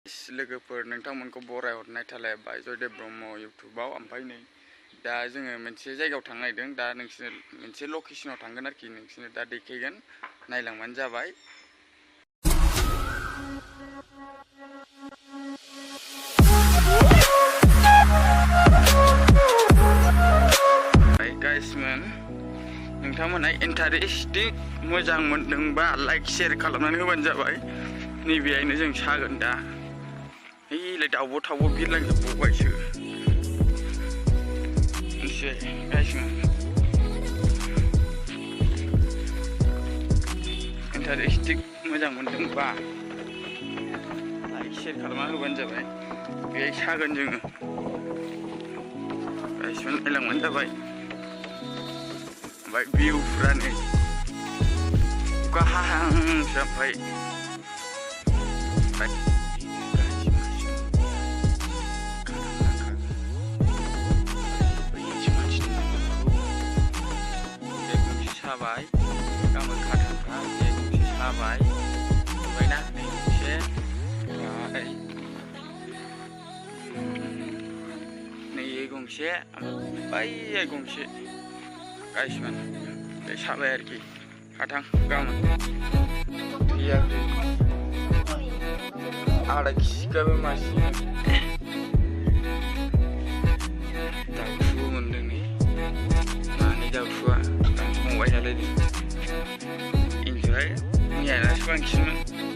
लोगोफोर नोंथांमोनखौ बराय हरनाय थालायबाय जयदेव ब्रह्म इउटुबाव। ओमफ्राय नै दा जोङो मोनसे जायगायाव थांनो नागिरदों। दा नोंसोर मोनसे लकेसनाव थांगोन आरोखि, नोंसोरनो दा देखायगोन, नायलांबानो जाबाय। गाइसमोन, नोंथांमोनहा इन्टारेस्टिं मोजां मोनदोंबा लाइक शेयार खालामनानै होबानो जाबाय। नैबेहायनो जों सागोन दा। हैलाय दाउब' थाउब' बिरलांजोबबावबायसो मिथिबाय गाइसमोन। इन्टारेस्टिं मोजां मोनदोंबा लाइक शेयार खालामना होबानो जाबाय। बेहाय सागोन जोङो गाइसमोन, नायलांबानो जाबाय। ओमफ्राय भिउफ्रा नै अखा हाहांसो। ओमफ्राय साबाय गाबोन खाथांखा बे गंसे साबाय ओमफ्रायना नै गंसे नै गंसे ओमफ्राय गंसे गाइसमोन। बे साबाय आरोखि खाथां गाबोन थैयाखै आधा केजिगाबो मासे दाउथु मोनदों नै मानै दाउथुआ फंबाय नालाय एन्जरा मैयानासो बांसिनमोन।